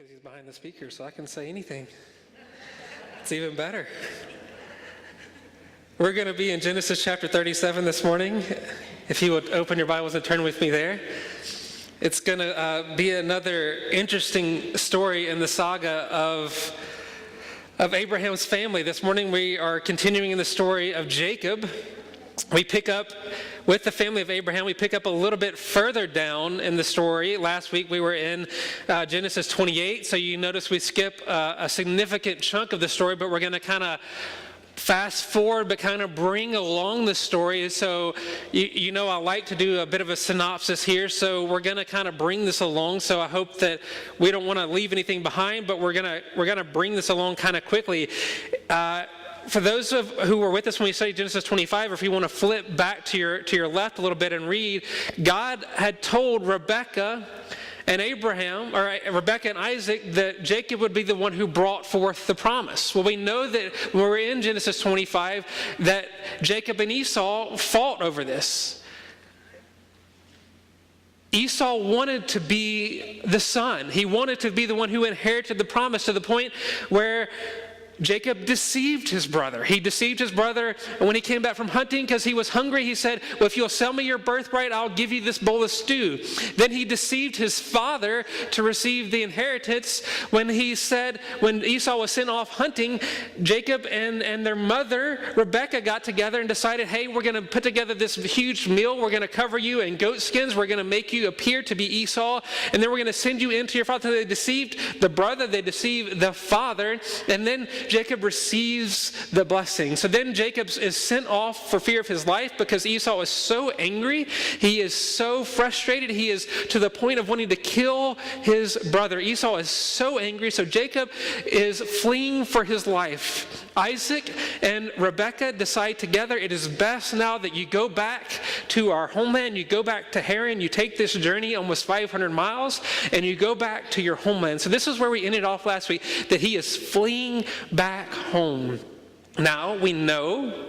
because he's behind the speaker, so I can say anything. It's even better. We're going to be in Genesis chapter 37 this morning. If you would open your Bibles and turn with me there. It's going to be another interesting story in the saga of Abraham's family. This morning we are continuing in the story of Jacob. We pick up with the family of Abraham. We pick up a little bit further down in the story. Last week we were in Genesis 28, so you notice we skip a significant chunk of the story, but we're going to kind of fast forward but kind of bring along the story. So you know I like to do a bit of a synopsis here, so we're going to kind of bring this along. So I hope that we don't want to leave anything behind, but we're going to bring this along kind of quickly. For those who were with us when we studied Genesis 25, or if you want to flip back to your left a little bit and read, God had told Rebekah and Abraham, or Rebekah and Isaac, that Jacob would be the one who brought forth the promise. Well, we know that when we're in Genesis 25, that Jacob and Esau fought over this. Esau wanted to be the son. He wanted to be the one who inherited the promise, to the point where Jacob deceived his brother. He deceived his brother, and when he came back from hunting because he was hungry, he said, well, if you'll sell me your birthright, I'll give you this bowl of stew. Then he deceived his father to receive the inheritance when he said, when Esau was sent off hunting, Jacob and their mother, Rebekah, got together and decided, hey, we're going to put together this huge meal. We're going to cover you in goat skins. We're going to make you appear to be Esau, and then we're going to send you into your father. So they deceived the brother, they deceived the father, and then Jacob receives the blessing. So then Jacob is sent off for fear of his life because Esau is so angry. He is so frustrated. He is to the point of wanting to kill his brother. Esau is so angry. So Jacob is fleeing for his life. Isaac and Rebekah decide together, it is best now that you go back to our homeland. You go back to Haran. You take this journey almost 500 miles and you go back to your homeland. So this is where we ended off last week, that he is fleeing back home. Now we know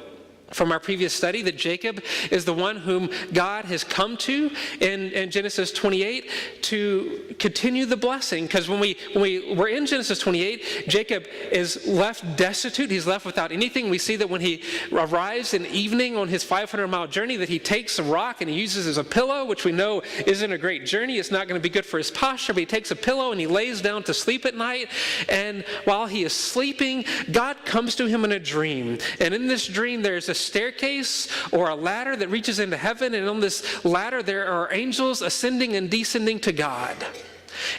from our previous study that Jacob is the one whom God has come to in Genesis 28 to continue the blessing. Because when we were in Genesis 28, Jacob is left destitute. He's left without anything. We see that when he arrives in evening on his 500-mile journey, that he takes a rock and he uses as a pillow, which we know isn't a great journey. It's not going to be good for his posture, but he takes a pillow and he lays down to sleep at night. And while he is sleeping, God comes to him in a dream. And in this dream, there's a staircase or a ladder that reaches into heaven, and on this ladder there are angels ascending and descending to God.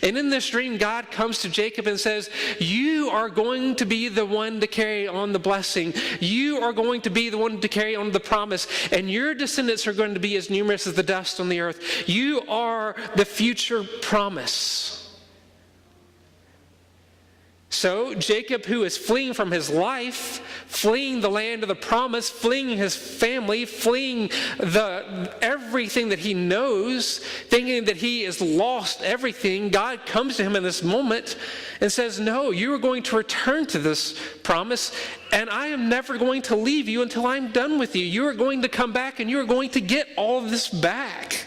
And in this dream, God comes to Jacob and says, you are going to be the one to carry on the blessing. You are going to be the one to carry on the promise, and your descendants are going to be as numerous as the dust on the earth. You are the future promise. So Jacob, who is fleeing from his life, fleeing the land of the promise, fleeing his family, fleeing everything that he knows, thinking that he has lost everything, God comes to him in this moment and says, no, you are going to return to this promise, and I am never going to leave you until I'm done with you. You are going to come back and you are going to get all of this back.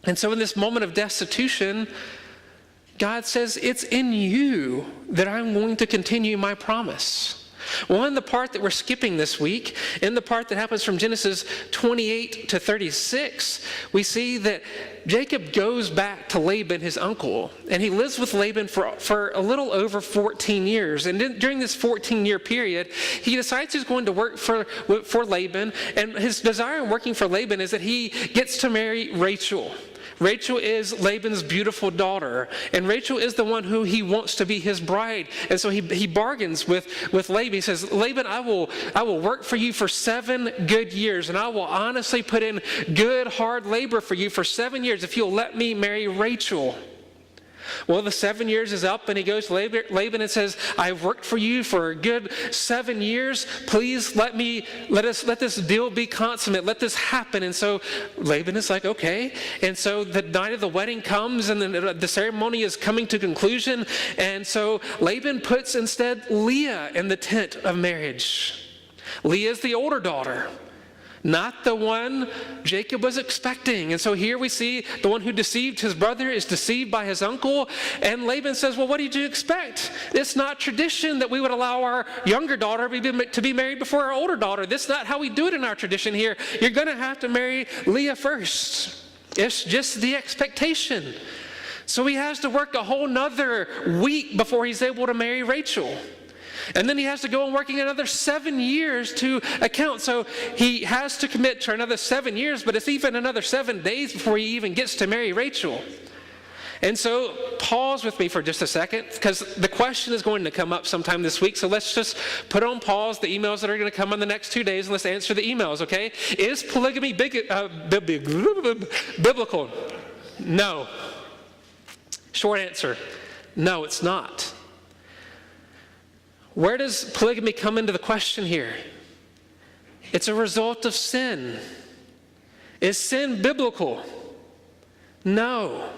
And so in this moment of destitution, God says, it's in you that I'm going to continue my promise. Well, in the part that we're skipping this week, in the part that happens from Genesis 28 to 36, we see that Jacob goes back to Laban, his uncle, and he lives with Laban for a little over 14 years. And during this 14-year period, he decides he's going to work for Laban, and his desire in working for Laban is that he gets to marry Rachel. Rachel is Laban's beautiful daughter, and Rachel is the one who he wants to be his bride. And so he bargains with Laban. He says, Laban, I will work for you for 7 good years, and I will honestly put in good, hard labor for you for 7 years if you'll let me marry Rachel. Well, the 7 years is up, and he goes to Laban and says, I've worked for you for a good 7 years. Please let this deal be consummate. Let this happen. And so Laban is like, okay. And so the night of the wedding comes, and then the ceremony is coming to conclusion. And so Laban puts instead Leah in the tent of marriage. Leah is the older daughter. not the one Jacob was expecting. And so here we see the one who deceived his brother is deceived by his uncle. And Laban says, well, what did you expect? It's not tradition that we would allow our younger daughter to be married before our older daughter. That's not how we do it in our tradition here. You're going to have to marry Leah first. It's just the expectation. So he has to work a whole nother week before he's able to marry Rachel. And then he has to go and working another 7 years to account. So he has to commit to another 7 years, but it's even another 7 days before he even gets to marry Rachel. And so pause with me for just a second, because the question is going to come up sometime this week. So let's just put on pause the emails that are going to come in the next 2 days, and let's answer the emails, okay? Is polygamy biblical? No. Short answer, no, it's not. Where does polygamy come into the question here? It's a result of sin. Is sin biblical? No.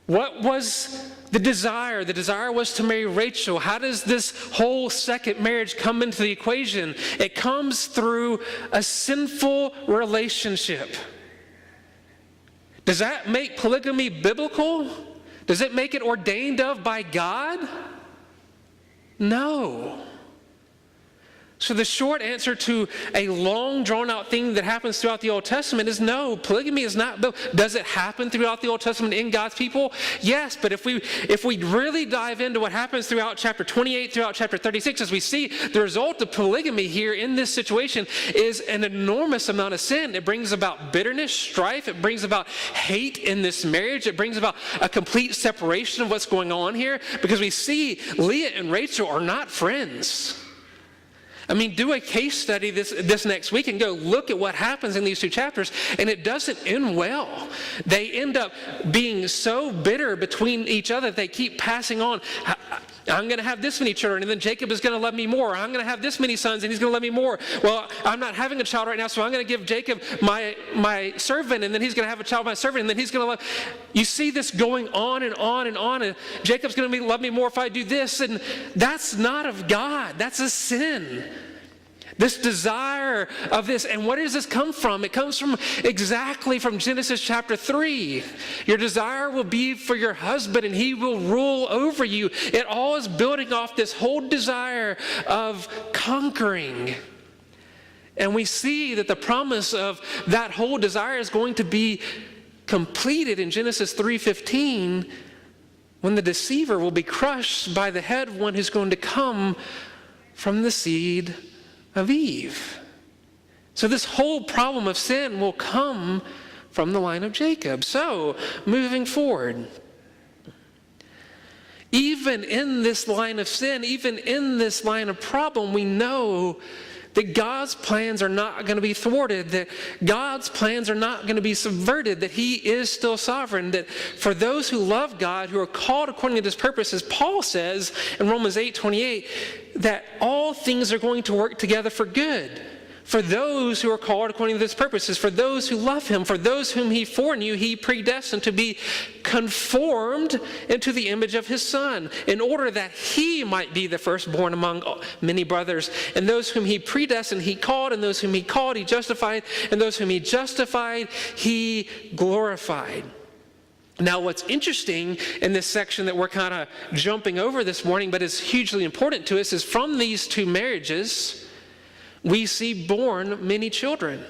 What was the desire? The desire was to marry Rachel. How does this whole second marriage come into the equation? It comes through a sinful relationship. Does that make polygamy biblical? Does it make it ordained of by God? No. So the short answer to a long drawn-out thing that happens throughout the Old Testament is no, polygamy is not biblical. Does it happen throughout the Old Testament in God's people? Yes, but if we really dive into what happens throughout chapter 28, throughout chapter 36, as we see, the result of polygamy here in this situation is an enormous amount of sin. It brings about bitterness, strife. It brings about hate in this marriage. It brings about a complete separation of what's going on here, because we see Leah and Rachel are not friends. I mean, do a case study this next week and go look at what happens in these two chapters, and it doesn't end well. They end up being so bitter between each other, they keep passing on. I'm going to have this many children, and then Jacob is going to love me more. I'm going to have this many sons, and he's going to love me more. Well, I'm not having a child right now, so I'm going to give Jacob my servant, and then he's going to have a child, my servant, and then he's going to love. You see this going on and on and on, and Jacob's going to love me more if I do this, and that's not of God. That's a sin. This desire of this, and where does this come from? It comes from exactly from Genesis chapter 3. Your desire will be for your husband, and he will rule over you. It all is building off this whole desire of conquering. And we see that the promise of that whole desire is going to be completed in Genesis 3:15, when the deceiver will be crushed by the head of one who's going to come from the seed of Eve. So this whole problem of sin will come from the line of Jacob. So, moving forward, even in this line of sin, even in this line of problem, we know that God's plans are not going to be thwarted, that God's plans are not going to be subverted, that he is still sovereign, that for those who love God, who are called according to his purpose, as Paul says in Romans 8:28, that all things are going to work together for good, for those who are called according to his purposes, for those who love him, for those whom he foreknew, he predestined to be conformed into the image of his Son, in order that he might be the firstborn among many brothers. And those whom he predestined, he called, and those whom he called, he justified, and those whom he justified, he glorified. Now, what's interesting in this section that we're kind of jumping over this morning, but is hugely important to us, is from these two marriages, we see born many children.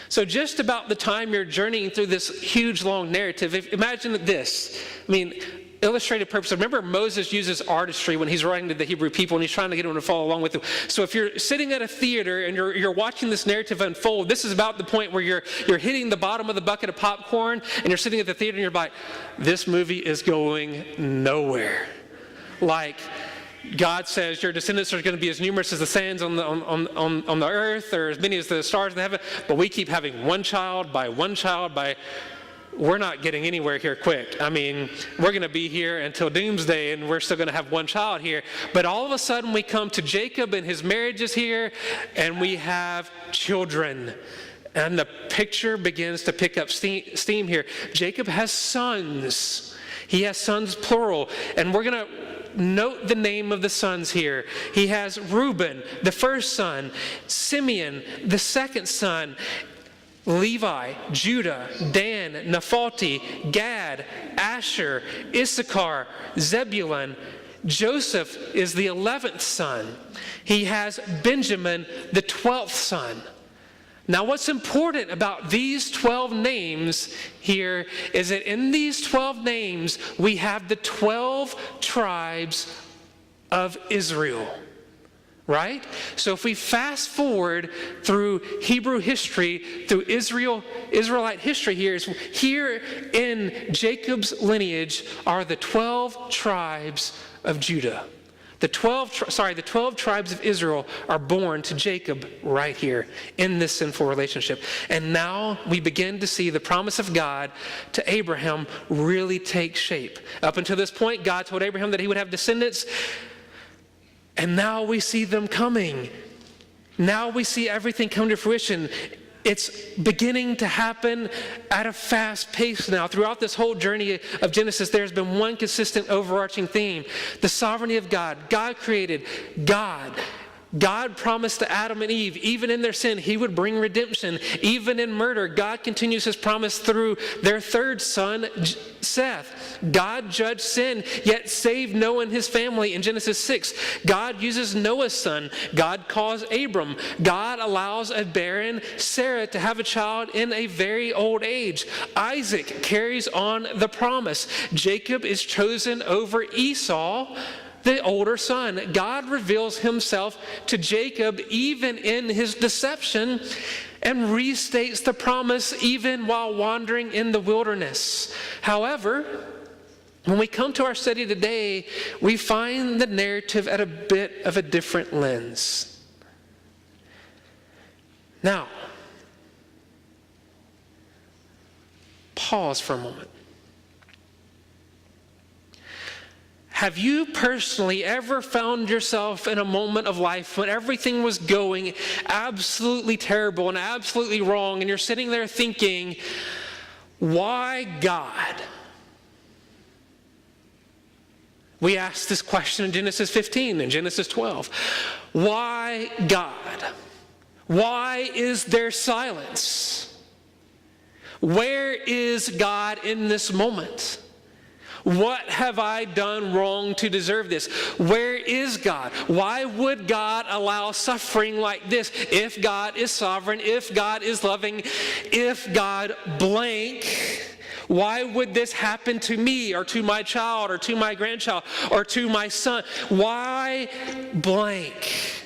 So just about the time you're journeying through this huge, long narrative, imagine this. I mean, illustrative purpose. Remember, Moses uses artistry when he's writing to the Hebrew people, and he's trying to get them to follow along with him. So if you're sitting at a theater and you're watching this narrative unfold, this is about the point where you're hitting the bottom of the bucket of popcorn, and you're sitting at the theater and you're like, this movie is going nowhere. Like, God says your descendants are going to be as numerous as the sands on the earth, or as many as the stars in the heaven, but we keep having one child by we're not getting anywhere here quick. I mean, we're going to be here until doomsday, and we're still going to have one child here. But all of a sudden we come to Jacob, and his marriage is here, and we have children. And the picture begins to pick up steam here. Jacob has sons. He has sons plural. And we're going to note the name of the sons here. He has Reuben, the first son, Simeon, the second son, Levi, Judah, Dan, Naphtali, Gad, Asher, Issachar, Zebulun. Joseph is the 11th son. He has Benjamin, the 12th son. Now, what's important about these 12 names here is that in these 12 names, we have the 12 tribes of Israel, right? So if we fast forward through Hebrew history, through Israelite history here in Jacob's lineage are the 12 tribes of Judah. The 12 tribes of Israel are born to Jacob right here in this sinful relationship. And now we begin to see the promise of God to Abraham really take shape. Up until this point, God told Abraham that he would have descendants, and now we see them coming. Now we see everything come to fruition. It's beginning to happen at a fast pace now. Throughout this whole journey of Genesis, there's been one consistent overarching theme: the sovereignty of God. God created. God promised to Adam and Eve, even in their sin, he would bring redemption. Even in murder, God continues his promise through their third son, Seth. God judged sin, yet saved Noah and his family in Genesis 6. God uses Noah's son. God calls Abram. God allows a barren Sarah to have a child in a very old age. Isaac carries on the promise. Jacob is chosen over Esau, the older son. God reveals himself to Jacob even in his deception and restates the promise even while wandering in the wilderness. However, when we come to our study today, we find the narrative at a bit of a different lens. Now, pause for a moment. Have you personally ever found yourself in a moment of life when everything was going absolutely terrible and absolutely wrong, and you're sitting there thinking, why God? We asked this question in Genesis 15 and Genesis 12. Why God? Why is there silence? Where is God in this moment? What have I done wrong to deserve this? Where is God? Why would God allow suffering like this? If God is sovereign, if God is loving, if God blank, why would this happen to me or to my child or to my grandchild or to my son? Why blank?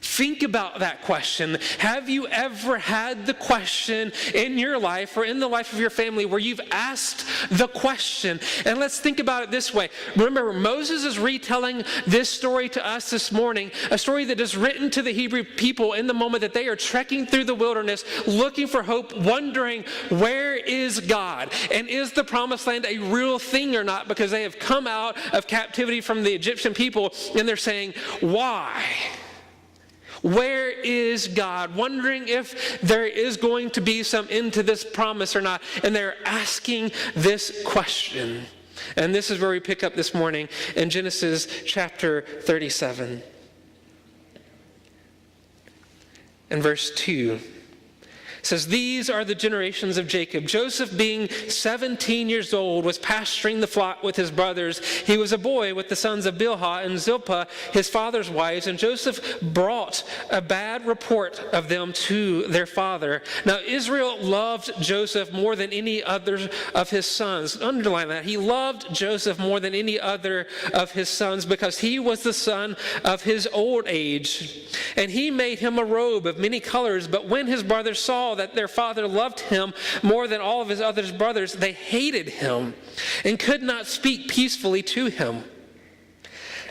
Think about that question. Have you ever had the question in your life or in the life of your family where you've asked the question? And let's think about it this way. Remember, Moses is retelling this story to us this morning, a story that is written to the Hebrew people in the moment that they are trekking through the wilderness, looking for hope, wondering, where is God? And is the promised land a real thing or not? Because they have come out of captivity from the Egyptian people, and they're saying, why? Where is God? Wondering if there is going to be some end to this promise or not. And they're asking this question. And this is where we pick up this morning in Genesis chapter 37. And verse 2. It says, these are the generations of Jacob. Joseph, being 17 years old, was pasturing the flock with his brothers. He was a boy with the sons of Bilhah and Zilpah, his father's wives, and Joseph brought a bad report of them to their father. Now Israel loved Joseph more than any other of his sons. Underline that. He loved Joseph more than any other of his sons because he was the son of his old age. And he made him a robe of many colors, but when his brothers saw that their father loved him more than all of his other brothers, they hated him and could not speak peacefully to him.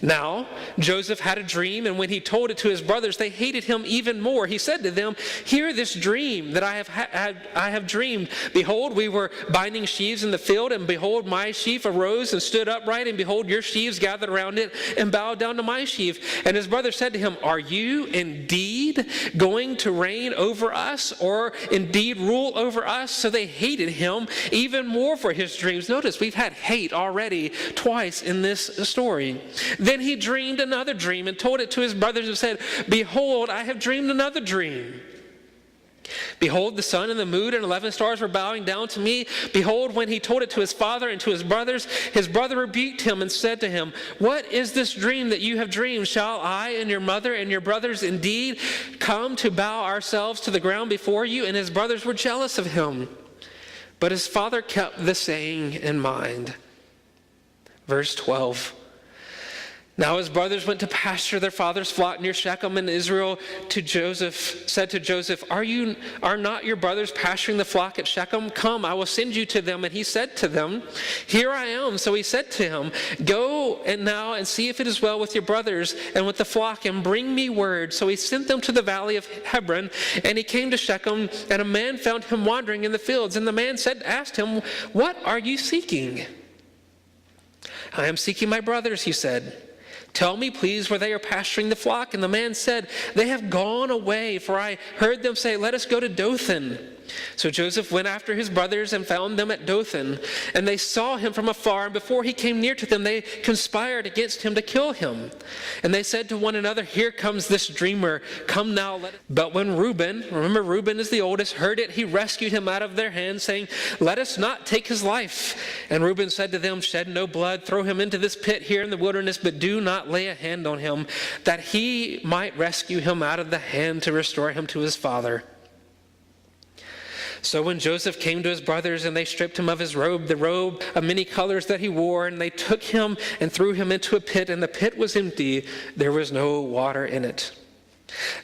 Now, Joseph had a dream, and when he told it to his brothers, they hated him even more. He said to them, "Hear this dream that I have dreamed. Behold, we were binding sheaves in the field, and behold, my sheaf arose and stood upright, and behold, your sheaves gathered around it and bowed down to my sheaf." And his brothers said to him, "Are you indeed going to reign over us, or indeed rule over us?" So they hated him even more for his dreams. Notice, we've had hate already twice in this story. Then he dreamed another dream and told it to his brothers and said, "Behold, I have dreamed another dream. Behold, the sun and the moon and 11 stars were bowing down to me." Behold, when he told it to his father and to his brother rebuked him and said to him, "What is this dream that you have dreamed? Shall I and your mother and your brothers indeed come to bow ourselves to the ground before you?" And his brothers were jealous of him. But his father kept the saying in mind. Verse 12. Now his brothers went to pasture their father's flock near Shechem, and Israel said to Joseph, Are not your brothers pasturing the flock at Shechem? Come, I will send you to them. And he said to them, "Here I am." So he said to him, "Go and now and see if it is well with your brothers and with the flock, and bring me word." So he sent them to the valley of Hebron, and he came to Shechem, and a man found him wandering in the fields. And the man asked him, "What are you seeking?" "I am seeking my brothers," he said. "Tell me, please, where they are pasturing the flock." And the man said, "They have gone away, for I heard them say, 'Let us go to Dothan.'" So Joseph went after his brothers and found them at Dothan. And they saw him from afar, and before he came near to them, they conspired against him to kill him. And they said to one another, "Here comes this dreamer. Come now, let us." But when Reuben, remember Reuben is the oldest, heard it, he rescued him out of their hands, saying, "Let us not take his life." And Reuben said to them, "Shed no blood. Throw him into this pit here in the wilderness, but do not lay a hand on him, that he might rescue him out of the hand to restore him to his father." So when Joseph came to his brothers, and they stripped him of his robe, the robe of many colors that he wore, and they took him and threw him into a pit, and the pit was empty. There was no water in it.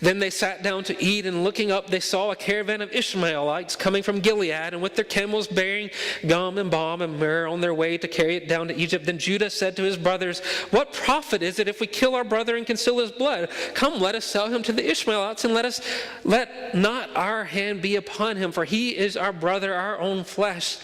Then they sat down to eat, and looking up, they saw a caravan of Ishmaelites coming from Gilead, and with their camels bearing gum and balm and myrrh on their way to carry it down to Egypt. Then Judah said to his brothers, "What profit is it if we kill our brother and conceal his blood? Come, let us sell him to the Ishmaelites, and let not our hand be upon him, for he is our brother, our own flesh."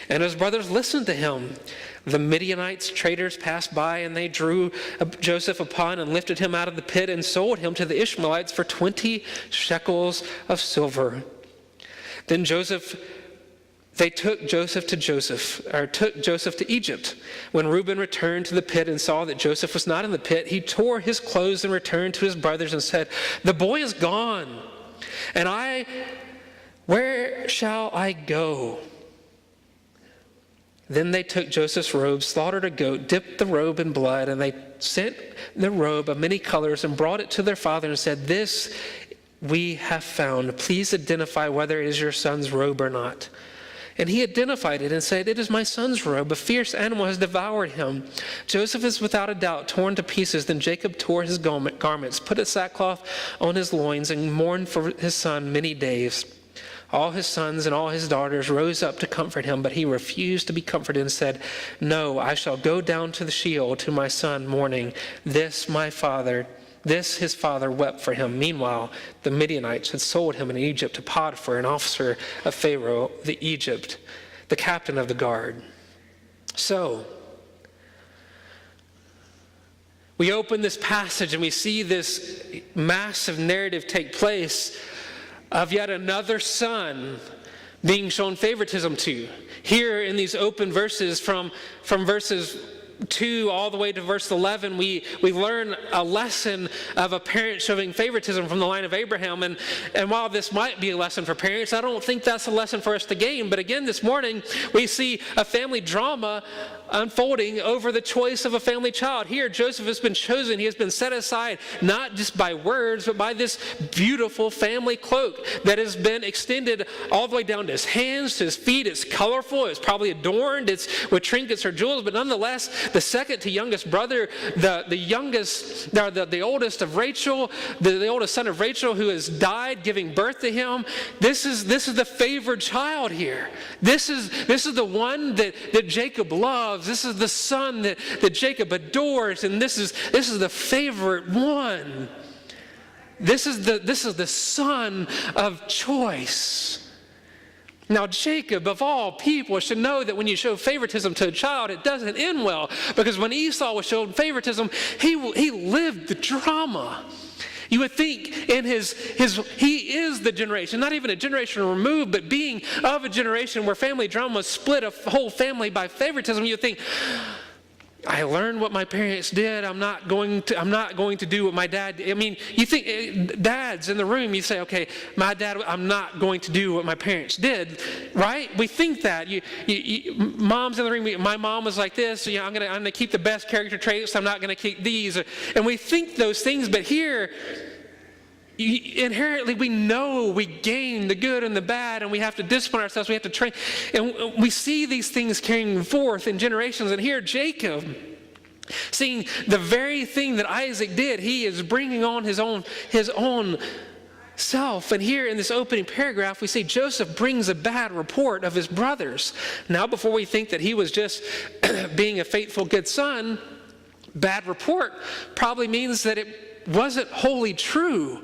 And his brothers listened to him. The Midianites, traders, passed by, and they drew Joseph upon and lifted him out of the pit and sold him to the Ishmaelites for 20 shekels of silver. Then they took Joseph to Egypt. When Reuben returned to the pit and saw that Joseph was not in the pit, he tore his clothes and returned to his brothers and said, "The boy is gone, and where shall I go?" Then they took Joseph's robe, slaughtered a goat, dipped the robe in blood, and they sent the robe of many colors and brought it to their father and said, "This we have found. Please identify whether it is your son's robe or not." And he identified it and said, "It is my son's robe. A fierce animal has devoured him." Joseph is without a doubt torn to pieces. Then Jacob tore his garments, put a sackcloth on his loins, and mourned for his son many days. All his sons and all his daughters rose up to comfort him, but he refused to be comforted and said, "No, I shall go down to the Sheol to my son mourning. This his father wept for him." Meanwhile, the Midianites had sold him in Egypt to Potiphar, an officer of Pharaoh, the captain of the guard. So, we open this passage and we see this massive narrative take place of yet another son being shown favoritism to. Here in these open verses from verses 2 all the way to verse 11, we learn a lesson of a parent showing favoritism from the line of Abraham. And while this might be a lesson for parents, I don't think that's a lesson for us to gain. But again, this morning, we see a family drama unfolding over the choice of a family child. Here, Joseph has been chosen. He has been set aside, not just by words, but by this beautiful family cloak that has been extended all the way down to his hands, to his feet. It's colorful. It's probably adorned. It's with trinkets or jewels, but nonetheless, the second to youngest brother, the oldest of Rachel, the oldest son of Rachel who has died giving birth to him. This is the favored child here. This is the one that Jacob loves. This is the son that Jacob adores, and this is the favorite one. This is the son of choice. Now, Jacob, of all people, should know that when you show favoritism to a child, it doesn't end well. Because when Esau was shown favoritism, he lived the drama. You would think in he is the generation, not even a generation removed, but being of a generation where family drama split a whole family by favoritism, you would think, I learned what my parents did. I'm not going to do what my dad did. I mean, you think, dads in the room, you say, okay, my dad, I'm not going to do what my parents did, right? We think that. Moms in the room, my mom was like this, so, I'm going to keep the best character traits, I'm not going to keep these. And we think those things, but here, inherently we know we gain the good and the bad, and we have to discipline ourselves, we have to train, and we see these things carrying forth in generations. And here Jacob, seeing the very thing that Isaac did, he is bringing on his own self. And here in this opening paragraph we see Joseph brings a bad report of his brothers. Now, before we think that he was just being a faithful good son, bad report probably means that it wasn't wholly true.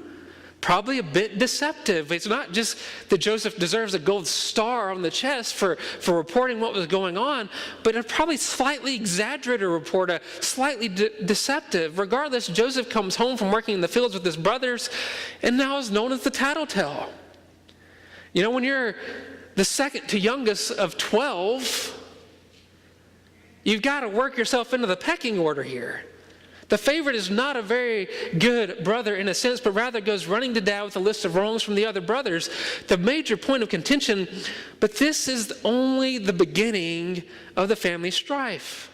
Probably a bit deceptive. It's not just that Joseph deserves a gold star on the chest for reporting what was going on, but a probably slightly exaggerated report, a slightly deceptive. Regardless, Joseph comes home from working in the fields with his brothers and now is known as the tattletale. You know, when you're the second to youngest of 12, you've got to work yourself into the pecking order here. The favorite is not a very good brother in a sense, but rather goes running to dad with a list of wrongs from the other brothers. The major point of contention, but this is only the beginning of the family strife.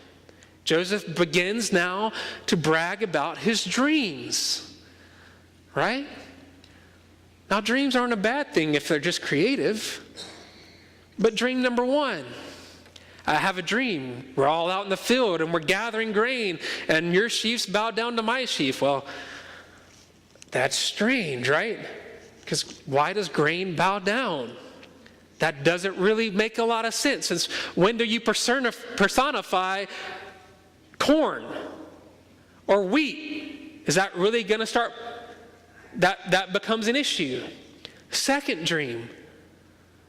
Joseph begins now to brag about his dreams, right? Now, dreams aren't a bad thing if they're just creative, but dream number one, I have a dream. We're all out in the field and we're gathering grain and your sheaves bow down to my sheaf. Well, that's strange, right? Because why does grain bow down? That doesn't really make a lot of sense. Since when do you personify corn or wheat? Is that really going to start? That becomes an issue. Second dream.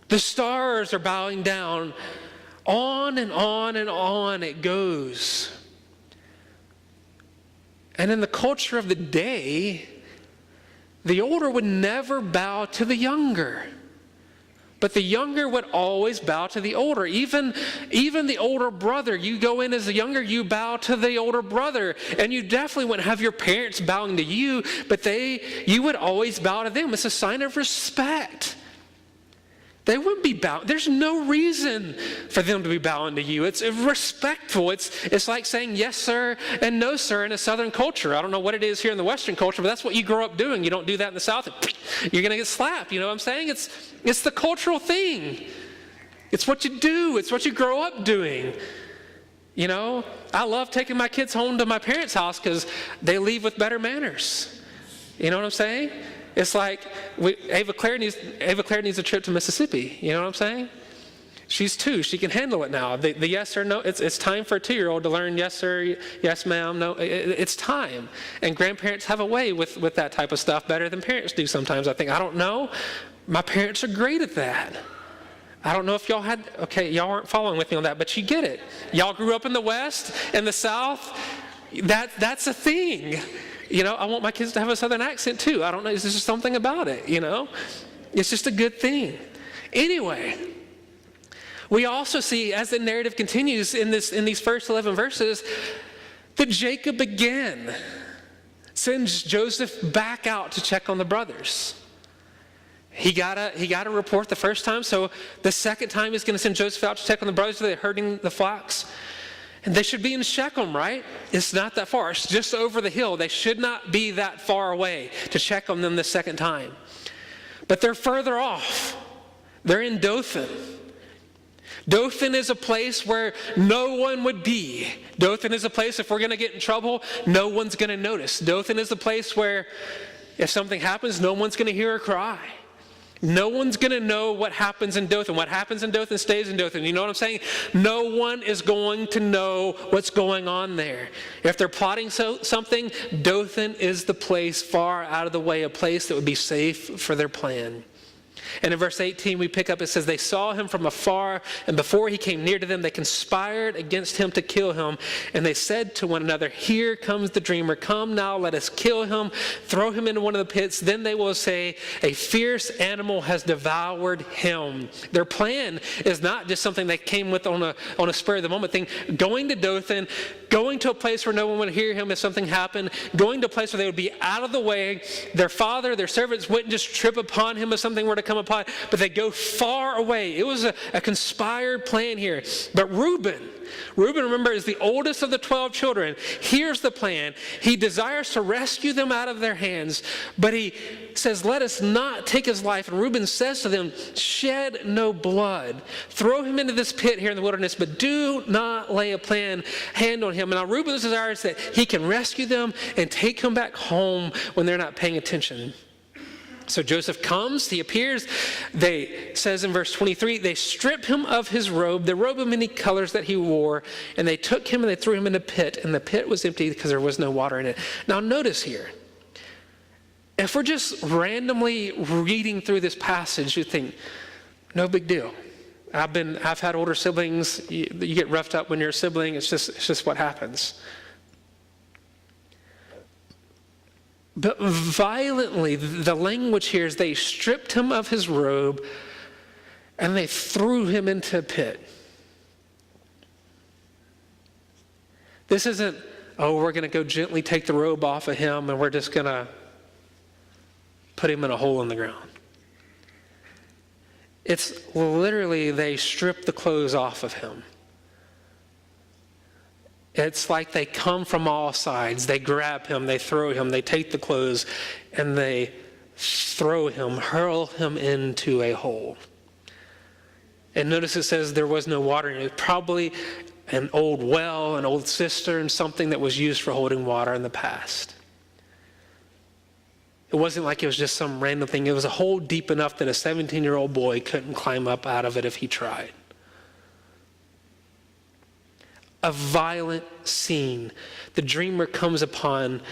The stars are bowing down. On and on and on it goes. And in the culture of the day, the older would never bow to the younger. But the younger would always bow to the older. Even the older brother, you go in as the younger, you bow to the older brother. And you definitely wouldn't have your parents bowing to you, but you would always bow to them. It's a sign of respect. They wouldn't be bowing. There's no reason for them to be bowing to you. It's respectful. It's like saying yes, sir, and no, sir in a Southern culture. I don't know what it is here in the Western culture, but that's what you grow up doing. You don't do that in the South. You're going to get slapped. You know what I'm saying? It's the cultural thing. It's what you do. It's what you grow up doing. You know, I love taking my kids home to my parents' house because they leave with better manners. You know what I'm saying? It's like Ava Claire needs a trip to Mississippi. You know what I'm saying? She's 2. She can handle it now. The yes or no, it's time for a 2-year-old to learn yes sir, yes ma'am, no. It's time. And grandparents have a way with that type of stuff better than parents do sometimes, I think. I don't know. My parents are great at that. I don't know if y'all y'all aren't following with me on that, but you get it. Y'all grew up in the West and the South. That's a thing. You know, I want my kids to have a Southern accent too. I don't know, there's just something about it, you know? It's just a good thing. Anyway, we also see as the narrative continues in these first 11 verses that Jacob again sends Joseph back out to check on the brothers. He got a report the first time, so the second time he's going to send Joseph out to check on the brothers. They're herding the flocks. And they should be in Shechem, right? It's not that far. It's just over the hill. They should not be that far away to check on them the second time. But they're further off. They're in Dothan. Dothan is a place where no one would be. Dothan is a place, if we're going to get in trouble, no one's going to notice. Dothan is a place where if something happens, no one's going to hear a cry. No one's going to know what happens in Dothan. What happens in Dothan stays in Dothan. You know what I'm saying? No one is going to know what's going on there. If they're plotting something, Dothan is the place far out of the way, a place that would be safe for their plan. And in verse 18 we pick up, it says, they saw him from afar, and before he came near to them, they conspired against him to kill him. And they said to one another, here comes the dreamer. Come now, let us kill him, throw him into one of the pits. Then they will say, a fierce animal has devoured him. Their plan is not just something they came with on a spur of the moment thing. Going to Dothan, going to a place where no one would hear him if something happened, going to a place where they would be out of the way. Their father, their servants wouldn't just trip upon him if something were to come upon, but they go far away. It was a conspired plan here. But Reuben, remember, is the oldest of the 12 children. Here's the plan. He desires to rescue them out of their hands, but he says, let us not take his life. And Reuben says to them, shed no blood. Throw him into this pit here in the wilderness, but do not lay a hand on him. And now Reuben's desire is that he can rescue them and take them back home when they're not paying attention. So Joseph comes, he appears. They, says in verse 23, they strip him of his robe, the robe of many colors that he wore, and they took him and they threw him in a pit, and the pit was empty because there was no water in it. Now notice here, if we're just randomly reading through this passage, you think, no big deal. I've had older siblings. You get roughed up when you're a sibling. It's just what happens. But violently, the language here is they stripped him of his robe and they threw him into a pit. This isn't, oh, we're going to go gently take the robe off of him and we're just going to put him in a hole in the ground. It's literally they stripped the clothes off of him. It's like they come from all sides. They grab him, they throw him, they take the clothes, and they throw him, hurl him into a hole. And notice it says there was no water in it. Probably an old well, an old cistern, something that was used for holding water in the past. It wasn't like it was just some random thing. It was a hole deep enough that a 17-year-old boy couldn't climb up out of it if he tried. A violent scene. The dreamer comes upon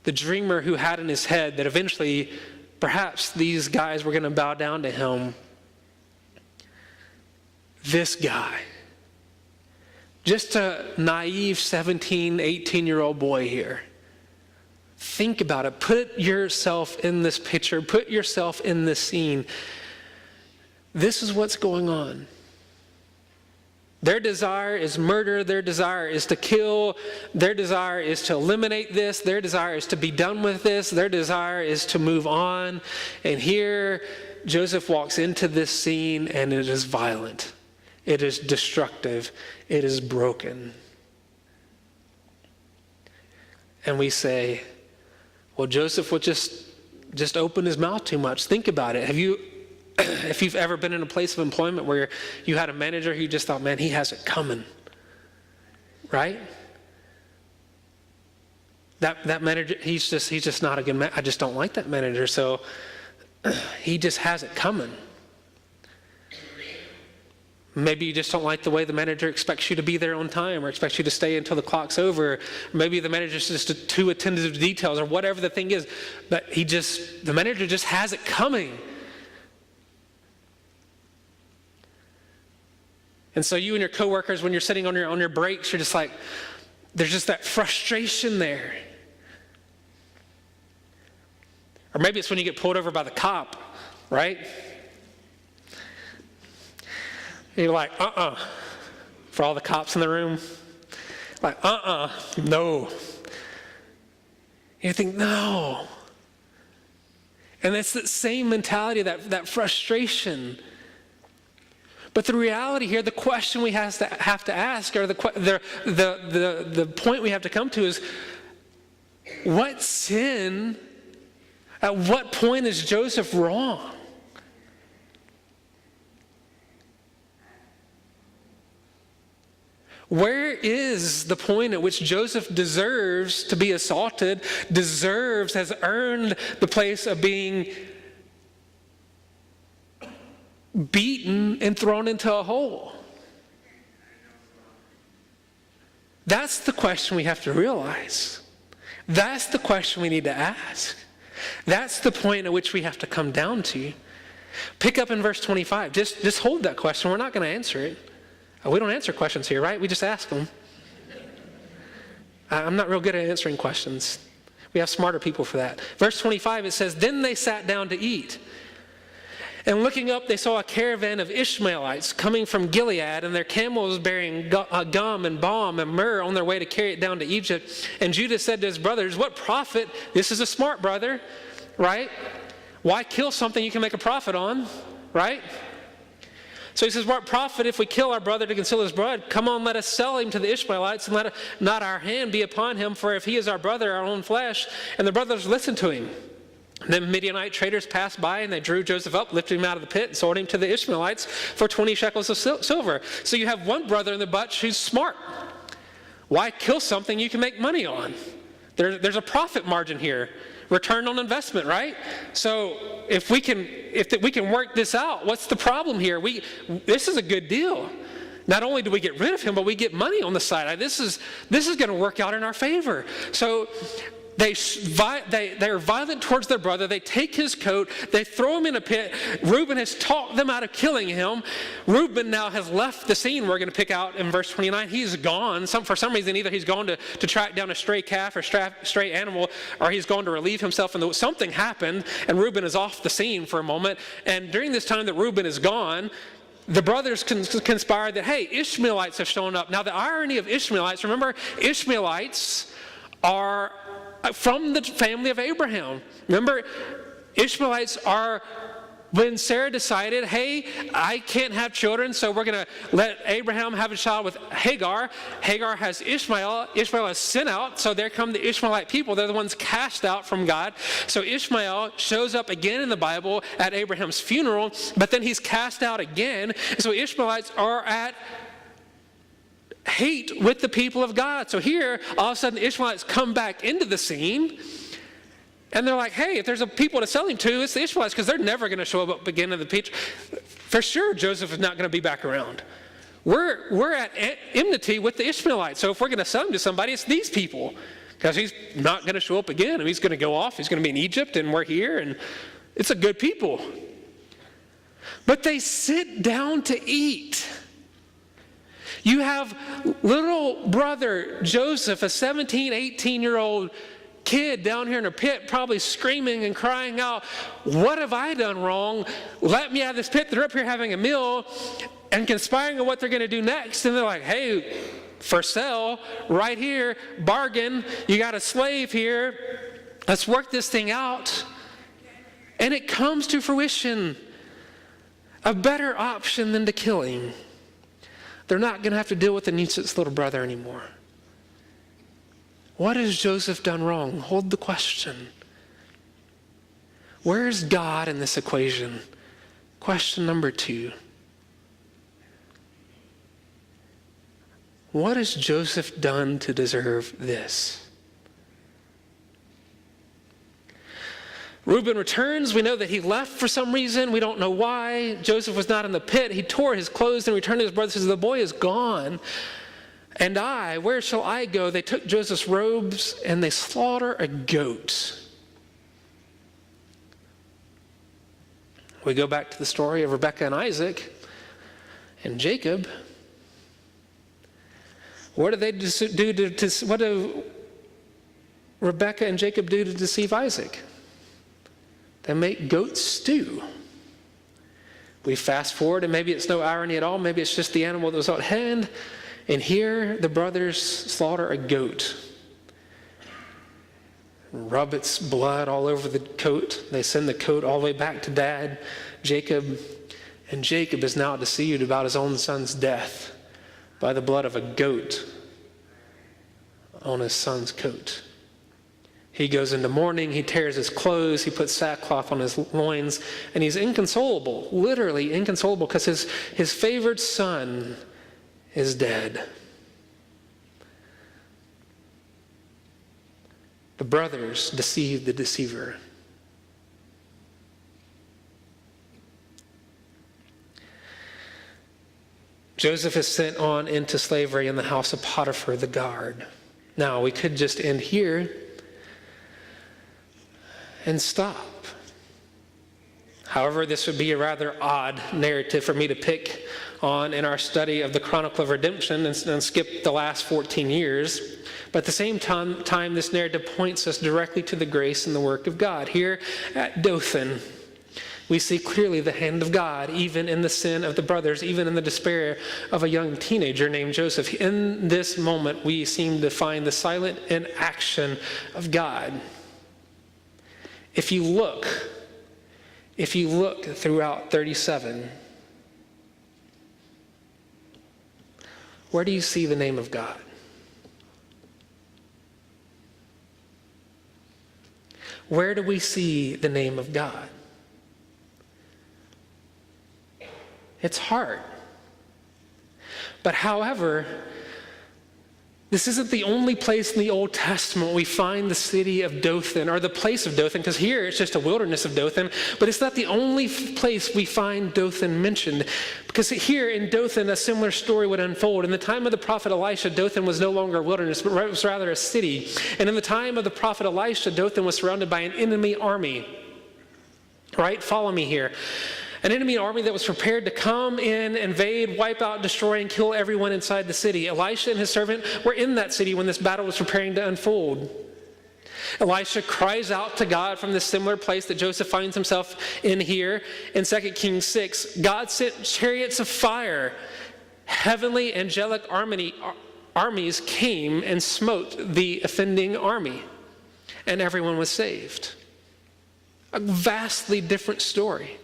the dreamer who had in his head that eventually perhaps these guys were going to bow down to him. This guy, just a naive 17, 18-year-old boy here. Think about it. Put yourself in this picture. Put yourself in this scene. This is what's going on. Their desire is murder. Their desire is to kill. Their desire is to eliminate this. Their desire is to be done with this. Their desire is to move on. And here, Joseph walks into this scene and it is violent. It is destructive. It is broken. And we say, well, Joseph would just open his mouth too much. Think about it. If you've ever been in a place of employment where you had a manager who you just thought, man, he has it coming, right? That manager, he's just not a good man. I just don't like that manager, so he just has it coming. Maybe you just don't like the way the manager expects you to be there on time or expects you to stay until the clock's over. Or maybe the manager's just too attentive to details or whatever the thing is. But the manager just has it coming. And so you and your coworkers, when you're sitting on your breaks, you're just like, there's just that frustration there. Or maybe it's when you get pulled over by the cop, right? You're like, for all the cops in the room. Like, no. You think, no. And it's that same mentality, that frustration. But the reality here, the question we have to ask, or the point we have to come to is, what sin, at what point is Joseph wrong? Where is the point at which Joseph deserves to be assaulted, has earned the place of being beaten and thrown into a hole? That's the question we have to realize. That's the question we need to ask. That's the point at which we have to come down to. Pick up in verse 25. Just hold that question. We're not going to answer it. We don't answer questions here, right? We just ask them. I'm not real good at answering questions. We have smarter people for that. Verse 25, it says, "Then they sat down to eat. And looking up, they saw a caravan of Ishmaelites coming from Gilead, and their camels bearing gum and balm and myrrh on their way to carry it down to Egypt. And Judah said to his brothers, 'What profit?'" This is a smart brother, right? "Why kill something you can make a profit on?" Right? So he says, "What profit if we kill our brother to conceal his blood? Come on, let us sell him to the Ishmaelites, and let not our hand be upon him, for if he is our brother, our own flesh." And the brothers listened to him. Then Midianite traders passed by, and they drew Joseph up, lifted him out of the pit, and sold him to the Ishmaelites for 20 shekels of silver. So you have one brother in the bunch who's smart. Why kill something you can make money on? There's a profit margin here. Return on investment, right? So if we can work this out, what's the problem here? This is a good deal. Not only do we get rid of him, but we get money on the side. This is going to work out in our favor. So they're violent towards their brother. They take his coat. They throw him in a pit. Reuben has talked them out of killing him. Reuben now has left the scene. We're going to pick out in verse 29. He's gone. For some reason, either he's gone to track down a stray calf or stray animal, or he's gone to relieve himself. And something happened, and Reuben is off the scene for a moment. And during this time that Reuben is gone, the brothers conspired that, hey, Ishmaelites have shown up. Now, the irony of Ishmaelites, remember, Ishmaelites are from the family of Abraham. Remember, Ishmaelites are when Sarah decided, hey, I can't have children, so we're going to let Abraham have a child with Hagar. Hagar has Ishmael. Ishmael is sent out, so there come the Ishmaelite people. They're the ones cast out from God. So Ishmael shows up again in the Bible at Abraham's funeral, but then he's cast out again. So Ishmaelites are at hate with the people of God. So here, all of a sudden, the Ishmaelites come back into the scene, and they're like, hey, if there's a people to sell him to, it's the Ishmaelites, because they're never going to show up again in the picture. For sure, Joseph is not going to be back around. We're at enmity with the Ishmaelites. So if we're going to sell him to somebody, it's these people, because he's not going to show up again, and he's going to go off. He's going to be in Egypt, and we're here, and it's a good people. But they sit down to eat. You have little brother Joseph, a 17, 18-year-old kid down here in a pit, probably screaming and crying out, "What have I done wrong? Let me out of this pit." They're up here having a meal and conspiring on what they're going to do next. And they're like, hey, for sale, right here, bargain. You got a slave here. Let's work this thing out. And it comes to fruition. A better option than to kill him. They're not going to have to deal with Anicet's little brother anymore. What has Joseph done wrong? Hold the question. Where is God in this equation? Question number 2. What has Joseph done to deserve this? Reuben returns. We know that he left for some reason. We don't know why. Joseph was not in the pit. He tore his clothes and returned to his brothers and says, "The boy is gone. And where shall I go?" They took Joseph's robes and they slaughter a goat. We go back to the story of Rebekah and Isaac and Jacob. What do they do what do Rebekah and Jacob do to deceive Isaac? They make goat stew. We fast forward, and maybe it's no irony at all. Maybe it's just the animal that was at hand. And here the brothers slaughter a goat. Rub its blood all over the coat. They send the coat all the way back to dad, Jacob. And Jacob is now deceived about his own son's death by the blood of a goat on his son's coat. He goes into mourning, he tears his clothes, he puts sackcloth on his loins, and he's inconsolable, literally inconsolable, because his favored son is dead. The brothers deceived the deceiver. Joseph is sent on into slavery in the house of Potiphar, the guard. Now, we could just end here and stop. However, this would be a rather odd narrative for me to pick on in our study of the Chronicle of Redemption and skip the last 14 years. But at the same time, this narrative points us directly to the grace and the work of God. Here at Dothan, we see clearly the hand of God, even in the sin of the brothers, even in the despair of a young teenager named Joseph. In this moment, we seem to find the silent inaction of God. If you look throughout 37, where do you see the name of God? Where do we see the name of God? It's hard. But however, this isn't the only place in the Old Testament we find the city of Dothan, or the place of Dothan, because here it's just a wilderness of Dothan, but it's not the only place we find Dothan mentioned. Because here in Dothan, a similar story would unfold. In the time of the prophet Elisha, Dothan was no longer a wilderness, but it was rather a city. And in the time of the prophet Elisha, Dothan was surrounded by an enemy army. Right? Follow me here. An enemy army that was prepared to come in, invade, wipe out, destroy, and kill everyone inside the city. Elisha and his servant were in that city when this battle was preparing to unfold. Elisha cries out to God from this similar place that Joseph finds himself in here in 2 Kings 6. God sent chariots of fire. Heavenly angelic armies came and smote the offending army, and everyone was saved. A vastly different story.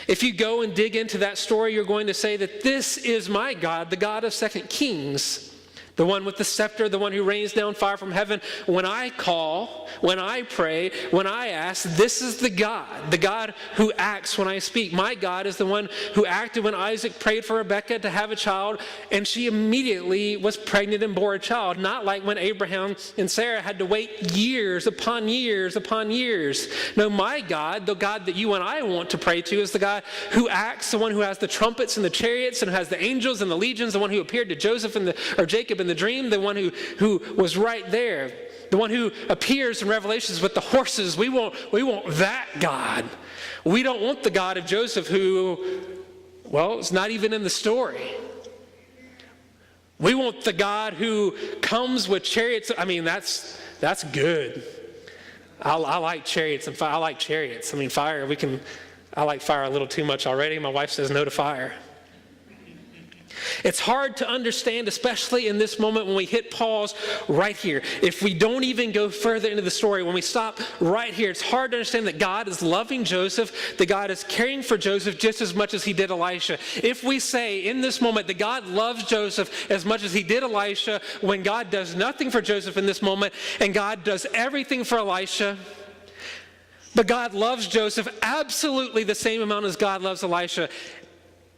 If you go and dig into that story, you're going to say that this is my God, the God of 2 Kings, the one with the scepter, the one who rains down fire from heaven. When I call, when I pray, when I ask, this is the God who acts when I speak. My God is the one who acted when Isaac prayed for Rebekah to have a child, and she immediately was pregnant and bore a child. Not like when Abraham and Sarah had to wait years upon years upon years. No, my God, the God that you and I want to pray to, is the God who acts, the one who has the trumpets and the chariots and who has the angels and the legions, the one who appeared to Jacob in the dream, the one who was right there, the one who appears in Revelations with the horses. We want that God. We don't want the God of Joseph who, well, it's not even in the story. We want the God who comes with chariots. I mean, that's good. I like chariots and fire. I like chariots. I mean, fire, I like fire a little too much already. My wife says no to fire. It's hard to understand, especially in this moment when we hit pause right here. If we don't even go further into the story, when we stop right here, it's hard to understand that God is loving Joseph, that God is caring for Joseph just as much as he did Elisha. If we say in this moment that God loves Joseph as much as he did Elisha, when God does nothing for Joseph in this moment, and God does everything for Elisha, but God loves Joseph absolutely the same amount as God loves Elisha,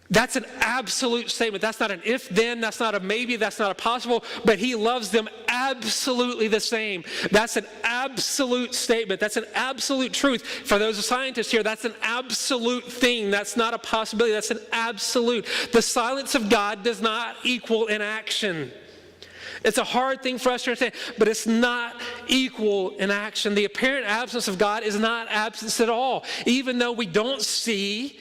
that's an absolute statement. That's not an if then, that's not a maybe, that's not a possible, but he loves them absolutely the same. That's an absolute statement. That's an absolute truth. For those scientists here, that's an absolute thing. That's not a possibility. That's an absolute. The silence of God does not equal inaction. It's a hard thing for us to understand, but it's not equal in action. The apparent absence of God is not absence at all. Even though we don't see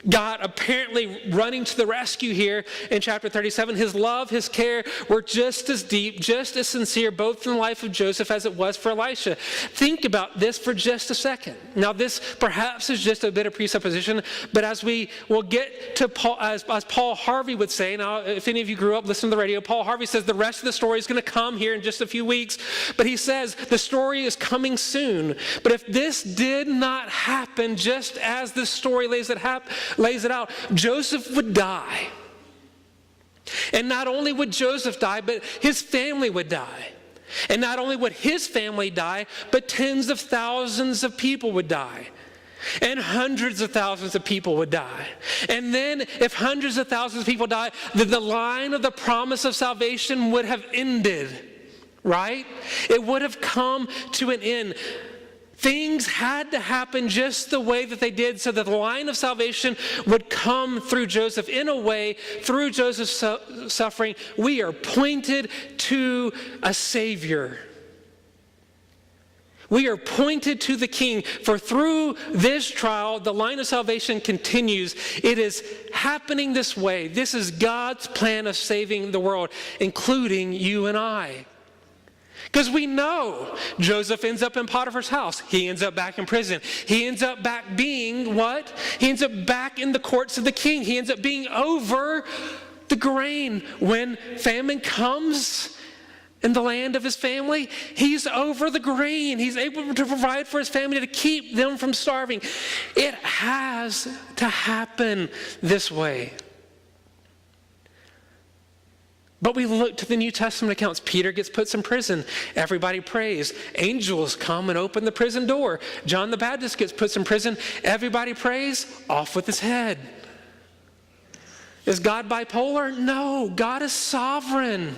God apparently running to the rescue here in chapter 37, his love, his care were just as deep, just as sincere, both in the life of Joseph as it was for Elisha. Think about this for just a second. Now, this perhaps is just a bit of presupposition, but as we will get to Paul, as Paul Harvey would say, now, if any of you grew up listening to the radio, Paul Harvey says the rest of the story is going to come here in just a few weeks, but he says the story is coming soon. But if this did not happen just as this story lays it out, Joseph would die. And not only would Joseph die, but his family would die. And not only would his family die, but tens of thousands of people would die. And hundreds of thousands of people would die. And then if hundreds of thousands of people die, then the line of the promise of salvation would have ended. right? It would have come to an end. Things had to happen just the way that they did so that the line of salvation would come through Joseph. In a way, through Joseph's suffering, we are pointed to a Savior. We are pointed to the King, for through this trial, the line of salvation continues. It is happening this way. This is God's plan of saving the world, including you and I. Because we know Joseph ends up in Potiphar's house. He ends up back in prison. He ends up back being what? He ends up back in the courts of the king. He ends up being over the grain. When famine comes in the land of his family, he's over the grain. He's able to provide for his family to keep them from starving. It has to happen this way. But we look to the New Testament accounts. Peter gets put in prison. Everybody prays. Angels come and open the prison door. John the Baptist gets put in prison. Everybody prays. Off with his head. Is God bipolar? No. God is sovereign.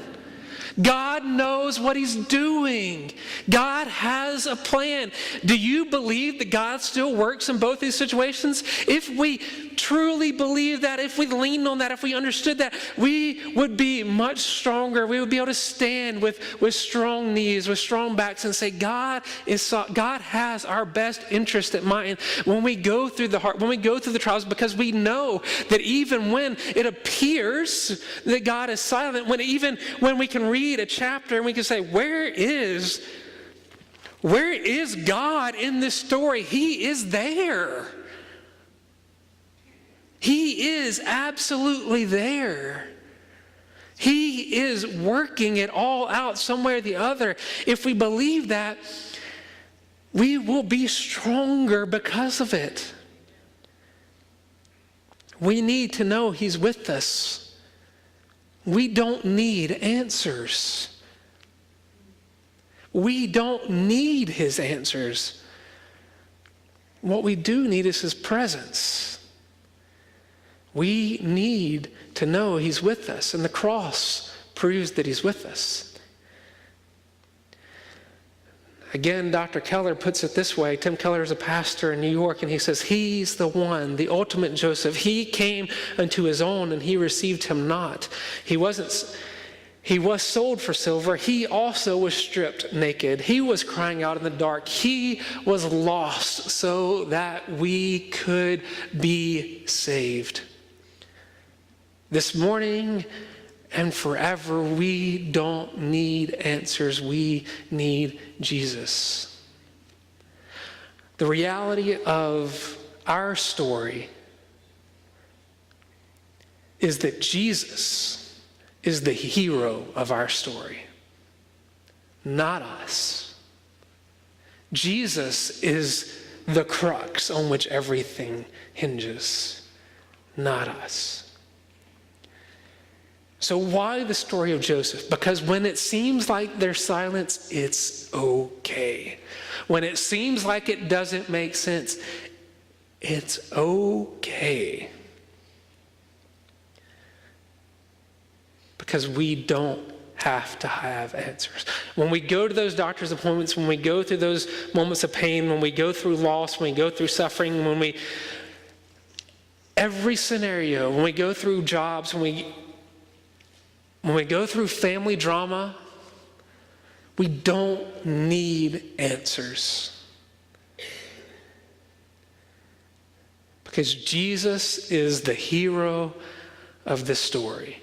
God knows what he's doing. God has a plan. Do you believe that God still works in both these situations? If we truly believe that, if we leaned on that, if we understood that, we would be much stronger. We would be able to stand with strong knees, with strong backs, and say, God has our best interest at mind when we go through the heart, when we go through the trials, because we know that even when it appears that God is silent, even when we can read a chapter and we can say, where is God in this story? He is there. He is absolutely there. He is working it all out some way or the other. If we believe that, we will be stronger because of it. We need to know he's with us. We don't need answers. We don't need his answers. What we do need is his presence. We need to know he's with us, and the cross proves that he's with us. Again, Dr. Keller puts it this way. Tim Keller is a pastor in New York, and he says, he's the one, the ultimate Joseph. He came unto his own, and he received him not. He was sold for silver. He also was stripped naked. He was crying out in the dark. He was lost so that we could be saved. This morning and forever, we don't need answers. We need Jesus. The reality of our story is that Jesus is the hero of our story, not us. Jesus is the crux on which everything hinges, not us. So why the story of Joseph? Because when it seems like there's silence, it's okay. When it seems like it doesn't make sense, it's okay. Because we don't have to have answers. When we go to those doctor's appointments, when we go through those moments of pain, when we go through loss, when we go through suffering, every scenario, when we go through jobs, when we go through family drama, we don't need answers. Because Jesus is the hero of this story.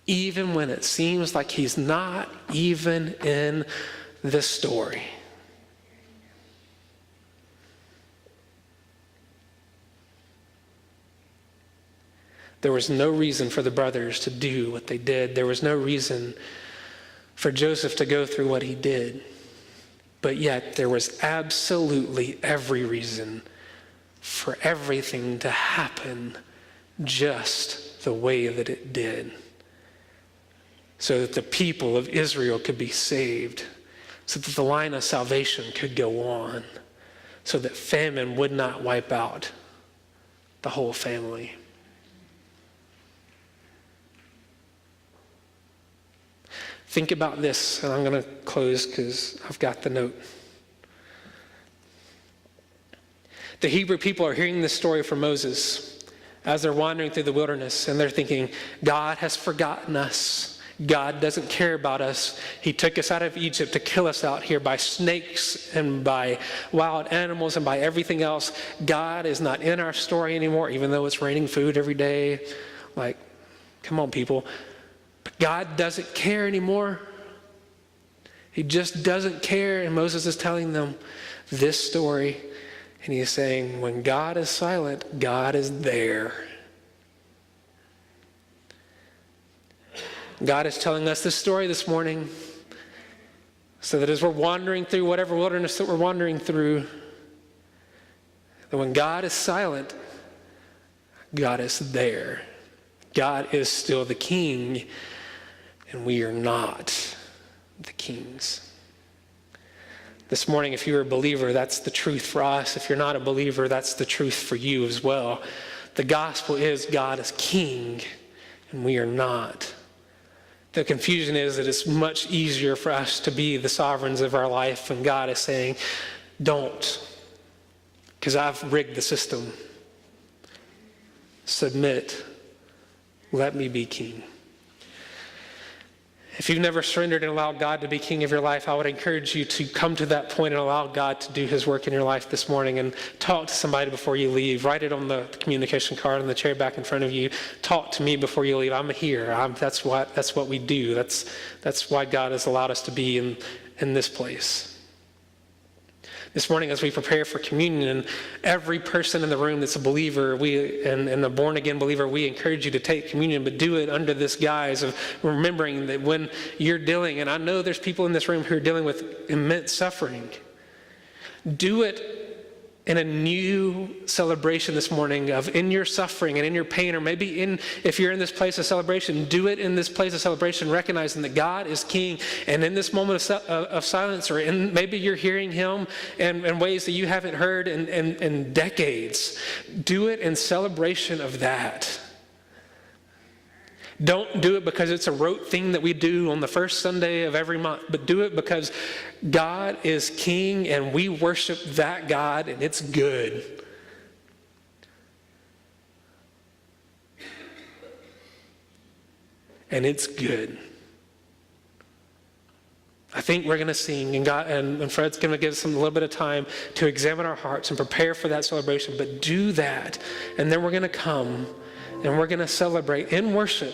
Even when it seems like he's not even in the story. There was no reason for the brothers to do what they did. There was no reason for Joseph to go through what he did. But yet there was absolutely every reason for everything to happen just the way that it did. So that the people of Israel could be saved. So that the line of salvation could go on. So that famine would not wipe out the whole family. Think about this, and I'm going to close because I've got the note. The Hebrew people are hearing this story from Moses as they're wandering through the wilderness, and they're thinking, God has forgotten us. God doesn't care about us. He took us out of Egypt to kill us out here by snakes and by wild animals and by everything else. God is not in our story anymore, even though it's raining food every day. Like, come on, people. But God doesn't care anymore. He just doesn't care. And Moses is telling them this story. And he's saying, when God is silent, God is there. God is telling us this story this morning so that as we're wandering through whatever wilderness that we're wandering through, that when God is silent, God is there. God is still the king, and we are not the kings. This morning, if you're a believer, that's the truth for us. If you're not a believer, that's the truth for you as well. The gospel is God is king, and we are not. The confusion is that it's much easier for us to be the sovereigns of our life, and God is saying, don't, because I've rigged the system. Submit. Let me be king. If you've never surrendered and allowed God to be king of your life, I would encourage you to come to that point and allow God to do his work in your life this morning, and talk to somebody before you leave. Write it on the communication card on the chair back in front of you. Talk to me before you leave. I'm here. That's what we do. That's why God has allowed us to be in this place. This morning, as we prepare for communion, every person in the room that's a believer, and a born-again believer, we encourage you to take communion, but do it under this guise of remembering that when you're dealing, and I know there's people in this room who are dealing with immense suffering, do it in a new celebration this morning of in your suffering and in your pain, or maybe if you're in this place of celebration, do it in this place of celebration, recognizing that God is king. And in this moment of silence, or maybe you're hearing him in ways that you haven't heard in decades, do it in celebration of that. Don't do it because it's a rote thing that we do on the first Sunday of every month, but do it because God is king and we worship that God, and it's good. And it's good. I think we're going to sing, and Fred's going to give us a little bit of time to examine our hearts and prepare for that celebration, but do that, and then we're going to come and we're going to celebrate in worship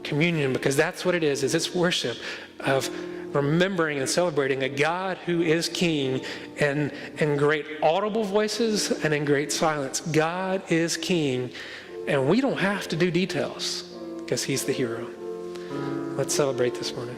communion, because that's what it is it's worship of remembering and celebrating a God who is king, and in great audible voices and in great silence. God is king, and we don't have to do details because he's the hero. Let's celebrate this morning.